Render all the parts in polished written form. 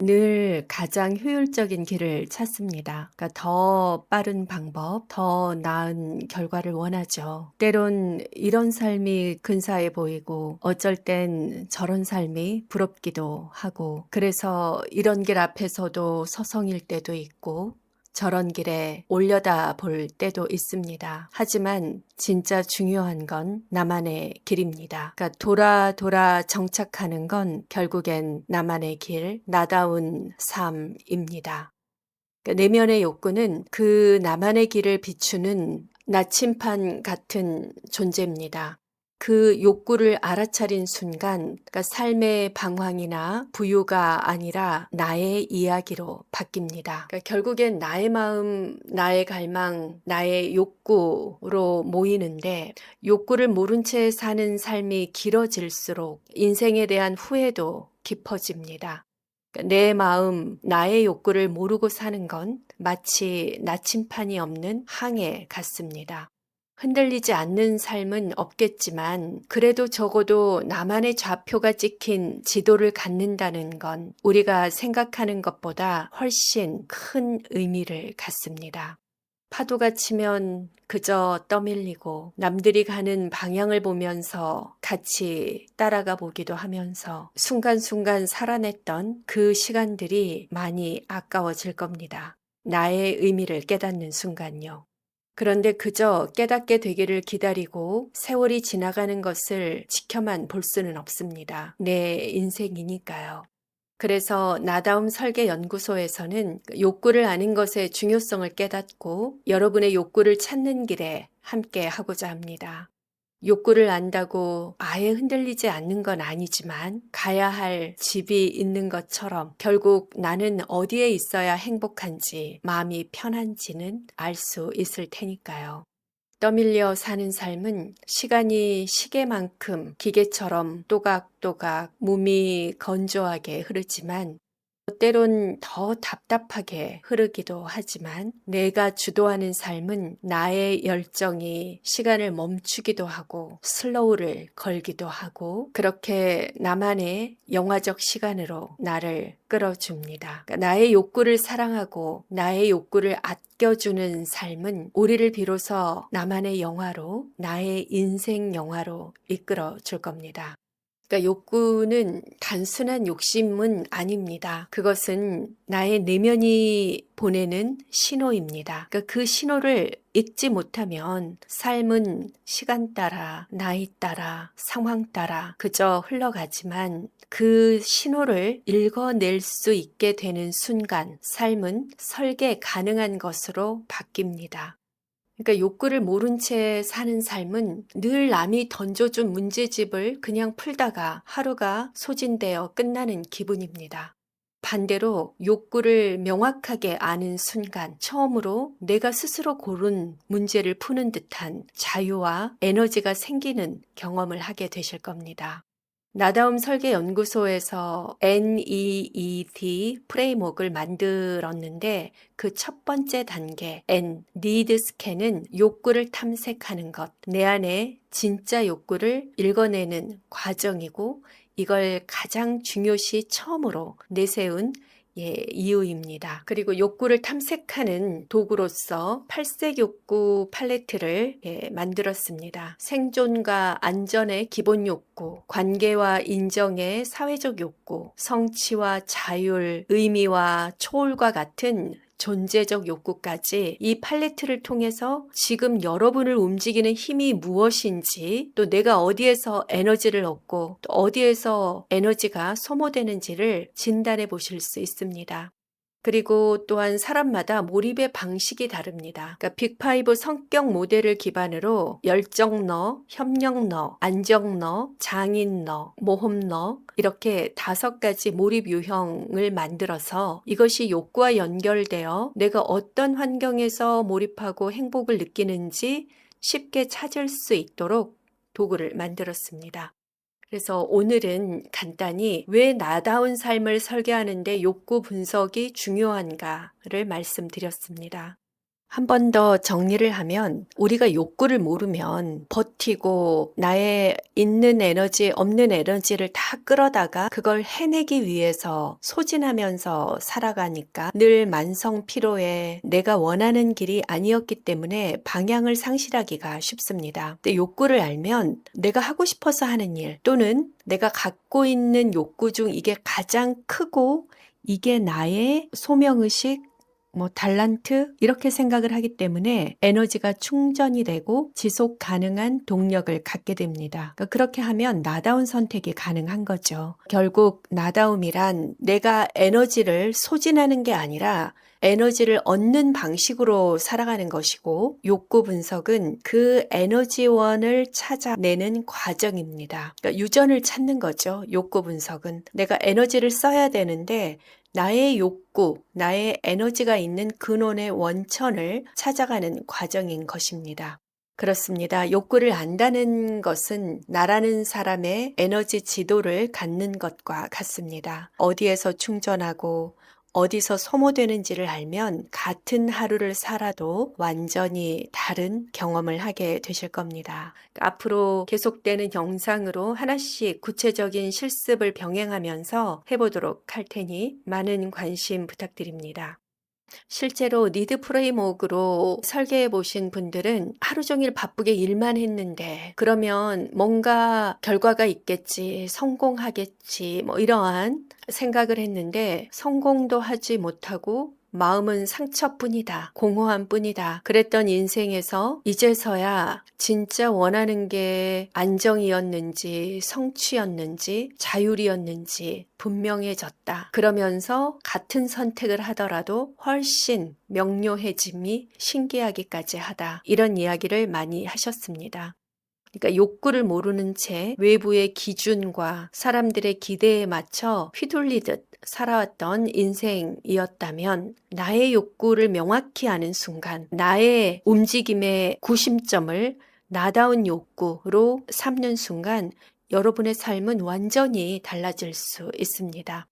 늘 가장 효율적인 길을 찾습니다. 그러니까 더 빠른 방법, 더 나은 결과를 원하죠. 때론 이런 삶이 근사해 보이고 어쩔 땐 저런 삶이 부럽기도 하고 그래서 이런 길 앞에서도 서성일 때도 있고 저런 길에 올려다 볼 때도 있습니다. 하지만 진짜 중요한 건 나만의 길입니다. 그러니까 돌아 정착하는 건 결국엔 나만의 길, 나다운 삶입니다. 그러니까 내면의 욕구는 그 나만의 길을 비추는 나침판 같은 존재입니다. 그 욕구를 알아차린 순간, 그러니까 삶의 방황이나 부유가 아니라 나의 이야기로 바뀝니다. 그러니까 결국엔 나의 마음, 나의 갈망, 나의 욕구로 모이는데 욕구를 모른 채 사는 삶이 길어질수록 인생에 대한 후회도 깊어집니다. 내 마음, 나의 욕구를 모르고 사는 건 마치 나침판이 없는 항해 같습니다. 흔들리지 않는 삶은 없겠지만 그래도 적어도 나만의 좌표가 찍힌 지도를 갖는다는 건 우리가 생각하는 것보다 훨씬 큰 의미를 갖습니다. 파도가 치면 그저 떠밀리고 남들이 가는 방향을 보면서 같이 따라가 보기도 하면서 순간순간 살아냈던 그 시간들이 많이 아까워질 겁니다. 나의 의미를 깨닫는 순간요. 그런데 그저 깨닫게 되기를 기다리고 세월이 지나가는 것을 지켜만 볼 수는 없습니다. 내 인생이니까요. 그래서 나다움 설계 연구소에서는 욕구를 아는 것의 중요성을 깨닫고 여러분의 욕구를 찾는 길에 함께 하고자 합니다. 욕구를 안다고 아예 흔들리지 않는 건 아니지만 가야 할 집이 있는 것처럼 결국 나는 어디에 있어야 행복한지 마음이 편한지는 알 수 있을 테니까요. 떠밀려 사는 삶은 시간이 시계만큼 기계처럼 또각또각 몸이 건조하게 흐르지만 때론 더 답답하게 흐르기도 하지만 내가 주도하는 삶은 나의 열정이 시간을 멈추기도 하고 슬로우를 걸기도 하고 그렇게 나만의 영화적 시간으로 나를 끌어줍니다. 그러니까 나의 욕구를 사랑하고 나의 욕구를 아껴주는 삶은 우리를 비로소 나만의 영화로 나의 인생 영화로 이끌어 줄 겁니다. 그러니까 욕구는 단순한 욕심은 아닙니다. 그것은 나의 내면이 보내는 신호입니다. 그러니까 그 신호를 읽지 못하면 삶은 시간 따라, 나이 따라, 상황 따라 그저 흘러가지만 그 신호를 읽어낼 수 있게 되는 순간 삶은 설계 가능한 것으로 바뀝니다. 그러니까 욕구를 모른 채 사는 삶은 늘 남이 던져준 문제집을 그냥 풀다가 하루가 소진되어 끝나는 기분입니다. 반대로 욕구를 명확하게 아는 순간 처음으로 내가 스스로 고른 문제를 푸는 듯한 자유와 에너지가 생기는 경험을 하게 되실 겁니다. 나다움 설계 연구소에서 NEED 프레임워크를 만들었는데 그 첫 번째 단계 N, need scan은 욕구를 탐색하는 것, 내 안에 진짜 욕구를 읽어내는 과정이고 이걸 가장 중요시 처음으로 내세운 이유입니다. 그리고 욕구를 탐색하는 도구로서 팔색 욕구 팔레트를 만들었습니다. 생존과 안전의 기본 욕구, 관계와 인정의 사회적 욕구, 성취와 자율, 의미와 초월과 같은 존재적 욕구까지 이 팔레트를 통해서 지금 여러분을 움직이는 힘이 무엇인지 또 내가 어디에서 에너지를 얻고 또 어디에서 에너지가 소모되는지를 진단해 보실 수 있습니다. 그리고 또한 사람마다 몰입의 방식이 다릅니다. 그러니까 빅5 성격 모델을 기반으로 열정너, 협력너, 안정너, 장인너, 모험너 이렇게 5가지 몰입 유형을 만들어서 이것이 욕구와 연결되어 내가 어떤 환경에서 몰입하고 행복을 느끼는지 쉽게 찾을 수 있도록 도구를 만들었습니다. 그래서 오늘은 간단히 왜 나다운 삶을 설계하는데 욕구 분석이 중요한가를 말씀드렸습니다. 한 번 더 정리를 하면 우리가 욕구를 모르면 버티고 나의 있는 에너지, 없는 에너지를 다 끌어다가 그걸 해내기 위해서 소진하면서 살아가니까 늘 만성 피로에 내가 원하는 길이 아니었기 때문에 방향을 상실하기가 쉽습니다. 근데 욕구를 알면 내가 하고 싶어서 하는 일 또는 내가 갖고 있는 욕구 중 이게 가장 크고 이게 나의 소명의식 달란트 이렇게 생각을 하기 때문에 에너지가 충전이 되고 지속 가능한 동력을 갖게 됩니다. 그러니까 그렇게 하면 나다운 선택이 가능한 거죠. 결국 나다움이란 내가 에너지를 소진하는 게 아니라 에너지를 얻는 방식으로 살아가는 것이고 욕구 분석은 그 에너지원을 찾아내는 과정입니다. 그러니까 유전을 찾는 거죠. 욕구 분석은 내가 에너지를 써야 되는데 나의 욕구, 나의 에너지가 있는 근원의 원천을 찾아가는 과정인 것입니다. 그렇습니다. 욕구를 안다는 것은 나라는 사람의 에너지 지도를 갖는 것과 같습니다. 어디에서 충전하고 어디서 소모되는지를 알면 같은 하루를 살아도 완전히 다른 경험을 하게 되실 겁니다. 앞으로 계속되는 영상으로 하나씩 구체적인 실습을 병행하면서 해보도록 할 테니 많은 관심 부탁드립니다. 실제로 니드 프레임워크로 설계해 보신 분들은 하루 종일 바쁘게 일만 했는데 그러면 뭔가 결과가 있겠지, 성공하겠지, 이러한 생각을 했는데 성공도 하지 못하고 마음은 상처뿐이다, 공허함 뿐이다. 그랬던 인생에서 이제서야 진짜 원하는 게 안정이었는지, 성취였는지, 자율이었는지 분명해졌다. 그러면서 같은 선택을 하더라도 훨씬 명료해짐이 신기하기까지 하다. 이런 이야기를 많이 하셨습니다. 그러니까 욕구를 모르는 채 외부의 기준과 사람들의 기대에 맞춰 휘둘리듯 살아왔던 인생이었다면 나의 욕구를 명확히 아는 순간 나의 움직임의 구심점을 나다운 욕구로 삼는 순간 여러분의 삶은 완전히 달라질 수 있습니다.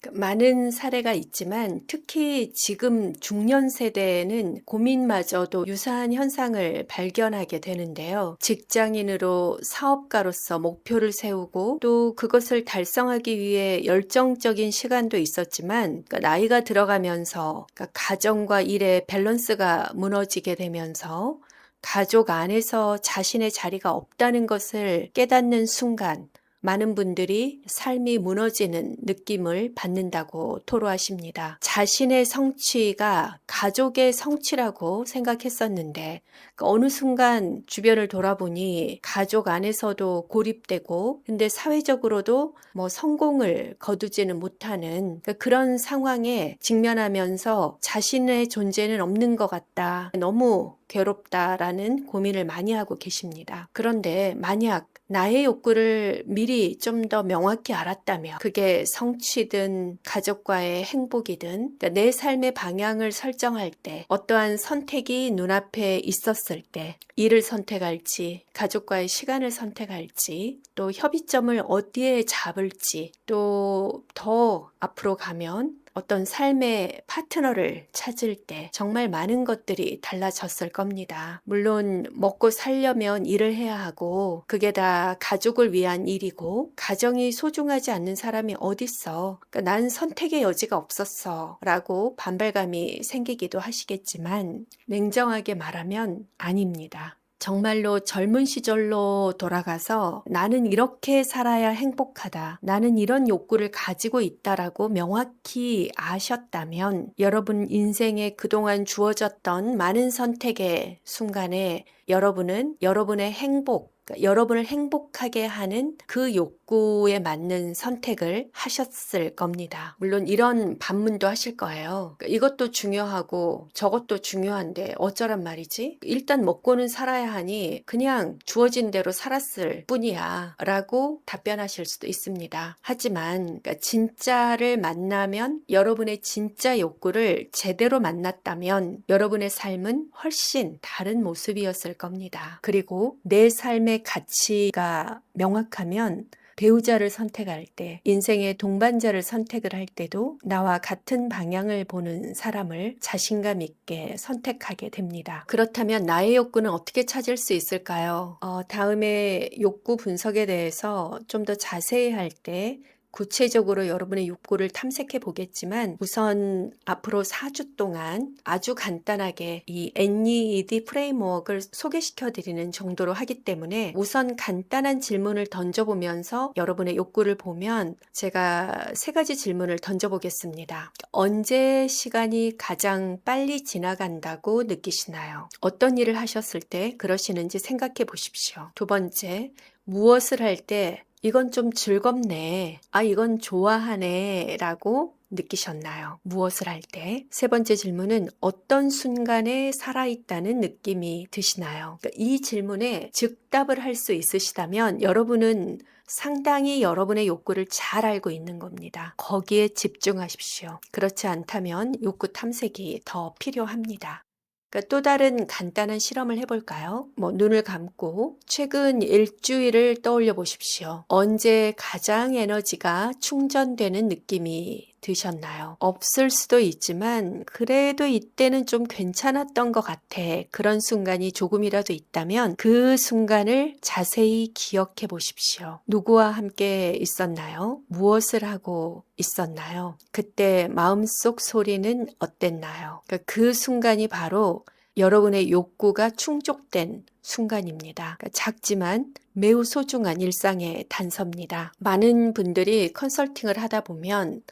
많은 사례가 있지만 특히 지금 중년 세대에는 고민마저도 유사한 현상을 발견하게 되는데요. 직장인으로 사업가로서 목표를 세우고 또 그것을 달성하기 위해 열정적인 시간도 있었지만 나이가 들어가면서 가정과 일의 밸런스가 무너지게 되면서 가족 안에서 자신의 자리가 없다는 것을 깨닫는 순간 많은 분들이 삶이 무너지는 느낌을 받는다고 토로하십니다. 자신의 성취가 가족의 성취라고 생각했었는데 어느 순간 주변을 돌아보니 가족 안에서도 고립되고 근데 사회적으로도 성공을 거두지는 못하는 그런 상황에 직면하면서 자신의 존재는 없는 것 같다. 너무 괴롭다라는 고민을 많이 하고 계십니다. 그런데 만약 나의 욕구를 미리 좀 더 명확히 알았다면 그게 성취든 가족과의 행복이든 내 삶의 방향을 설정할 때 어떠한 선택이 눈앞에 있었을 때 일을 선택할지 가족과의 시간을 선택할지 또 협의점을 어디에 잡을지 또 더 앞으로 가면 어떤 삶의 파트너를 찾을 때 정말 많은 것들이 달라졌을 겁니다. 물론 먹고 살려면 일을 해야 하고 그게 다 가족을 위한 일이고 가정이 소중하지 않는 사람이 어딨어. 난 선택의 여지가 없었어 라고 반발감이 생기기도 하시겠지만 냉정하게 말하면 아닙니다. 정말로 젊은 시절로 돌아가서 나는 이렇게 살아야 행복하다. 나는 이런 욕구를 가지고 있다라고 명확히 아셨다면 여러분 인생에 그동안 주어졌던 많은 선택의 순간에 여러분은 여러분의 행복, 여러분을 행복하게 하는 그 욕구에 맞는 선택을 하셨을 겁니다. 물론 이런 반문도 하실 거예요. 이것도 중요하고 저것도 중요한데 어쩌란 말이지? 일단 먹고는 살아야 하니 그냥 주어진 대로 살았을 뿐이야 라고 답변하실 수도 있습니다. 하지만 진짜를 만나면 여러분의 진짜 욕구를 제대로 만났다면 여러분의 삶은 훨씬 다른 모습이었을 겁니다. 그리고 내 삶의 가치가 명확하면 배우자를 선택할 때, 인생의 동반자를 선택을 할 때도 나와 같은 방향을 보는 사람을 자신감 있게 선택하게 됩니다. 그렇다면 나의 욕구는 어떻게 찾을 수 있을까요? 다음에 욕구 분석에 대해서 좀 더 자세히 할 때 구체적으로 여러분의 욕구를 탐색해 보겠지만, 우선 앞으로 4주 동안 아주 간단하게 이 NEED 프레임워크를 소개시켜 드리는 정도로 하기 때문에 우선 간단한 질문을 던져보면서 여러분의 욕구를 보면, 제가 3가지 질문을 던져보겠습니다. 언제 시간이 가장 빨리 지나간다고 느끼시나요? 어떤 일을 하셨을 때 그러시는지 생각해 보십시오. 2번째, 무엇을 할 때 이건 좀 즐겁네, 이건 좋아하네 라고 느끼셨나요? 무엇을 할 때? 3번째 질문은 어떤 순간에 살아있다는 느낌이 드시나요? 그러니까 이 질문에 즉답을 할 수 있으시다면 여러분은 상당히 여러분의 욕구를 잘 알고 있는 겁니다. 거기에 집중하십시오. 그렇지 않다면 욕구 탐색이 더 필요합니다. 그러니까 또 다른 간단한 실험을 해볼까요? 눈을 감고 최근 일주일을 떠올려 보십시오. 언제 가장 에너지가 충전되는 느낌이 드셨나요? 없을 수도 있지만 그래도 이때는 좀 괜찮았던 것 같아, 그런 순간이 조금이라도 있다면 그 순간을 자세히 기억해 보십시오. 누구와 함께 있었나요? 무엇을 하고 있었나요? 그때 마음속 소리는 어땠나요? 그러니까 그 순간이 바로 여러분의 욕구가 충족된 순간입니다. 그러니까 작지만 매우 소중한 일상의 단서입니다. 많은 분들이 컨설팅을 하다 보면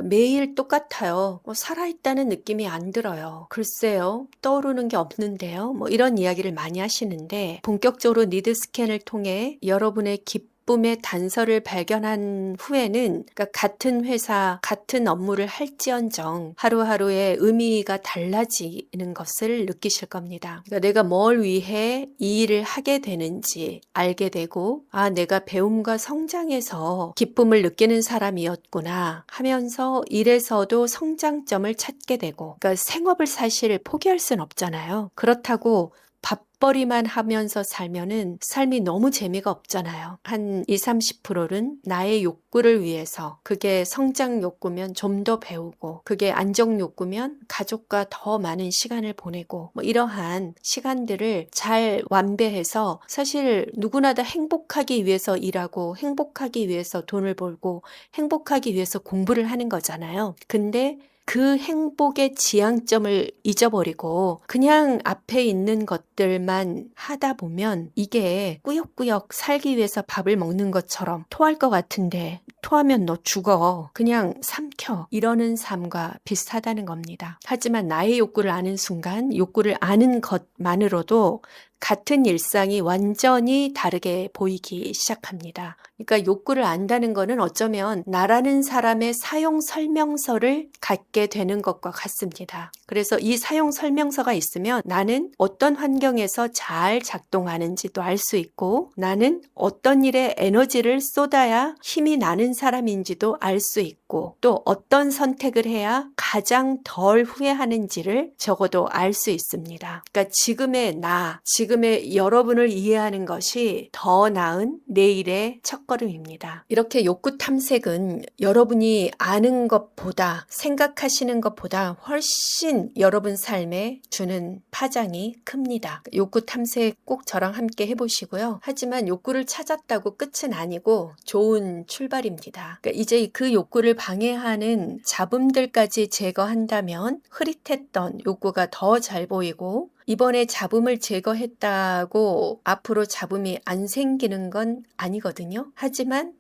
매일 똑같아요. 살아있다는 느낌이 안 들어요. 글쎄요, 떠오르는 게 없는데요. 이런 이야기를 많이 하시는데, 본격적으로 니드 스캔을 통해 여러분의 기쁨의 단서를 발견한 후에는, 같은 회사, 같은 업무를 할지언정 하루하루의 의미가 달라지는 것을 느끼실 겁니다. 내가 뭘 위해 이 일을 하게 되는지 알게 되고, 내가 배움과 성장에서 기쁨을 느끼는 사람이었구나 하면서 일에서도 성장점을 찾게 되고, 생업을 사실 포기할 순 없잖아요. 그렇다고 밥벌이만 하면서 살면은 삶이 너무 재미가 없잖아요. 한 20-30%는 나의 욕구를 위해서, 그게 성장 욕구면 좀 더 배우고, 그게 안정 욕구면 가족과 더 많은 시간을 보내고, 이러한 시간들을 잘 완배해서, 사실 누구나 다 행복하기 위해서 일하고, 행복하기 위해서 돈을 벌고, 행복하기 위해서 공부를 하는 거잖아요. 근데 그 행복의 지향점을 잊어버리고 그냥 앞에 있는 것들만 하다 보면 이게 꾸역꾸역 살기 위해서 밥을 먹는 것처럼, 토할 것 같은데 토하면 너 죽어, 그냥 삼켜, 이러는 삶과 비슷하다는 겁니다. 하지만 나의 욕구를 아는 순간, 욕구를 아는 것만으로도 같은 일상이 완전히 다르게 보이기 시작합니다. 그러니까 욕구를 안다는 것은 어쩌면 나라는 사람의 사용 설명서를 갖게 되는 것과 같습니다. 그래서 이 사용 설명서가 있으면 나는 어떤 환경에서 잘 작동하는지도 알 수 있고, 나는 어떤 일에 에너지를 쏟아야 힘이 나는 사람인지도 알 수 있고, 또 어떤 선택을 해야 가장 덜 후회하는지를 적어도 알 수 있습니다. 그러니까 지금의 나, 지금의 여러분을 이해하는 것이 더 나은 내일의 첫걸음입니다. 이렇게 욕구 탐색은 여러분이 아는 것보다, 생각하시는 것보다 훨씬 여러분 삶에 주는 파장이 큽니다. 욕구 탐색 꼭 저랑 함께 해보시고요. 하지만 욕구를 찾았다고 끝은 아니고 좋은 출발입니다. 그러니까 이제 그 욕구를 방해하는 잡음들까지 제거한다면 흐릿했던 욕구가 더 잘 보이고, 이번에 잡음을 제거했다고 앞으로 잡음이 안 생기는 건 아니거든요. 하지만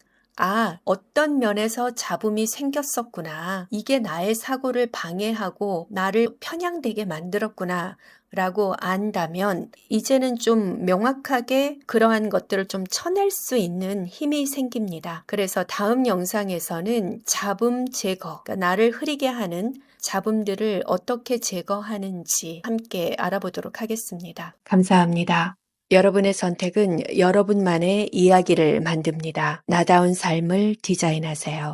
어떤 면에서 잡음이 생겼었구나, 이게 나의 사고를 방해하고 나를 편향되게 만들었구나 라고 안다면 이제는 좀 명확하게 그러한 것들을 좀 쳐낼 수 있는 힘이 생깁니다. 그래서 다음 영상에서는 잡음 제거, 그러니까 나를 흐리게 하는 잡음들을 어떻게 제거하는지 함께 알아보도록 하겠습니다. 감사합니다. 여러분의 선택은 여러분만의 이야기를 만듭니다. 나다운 삶을 디자인하세요.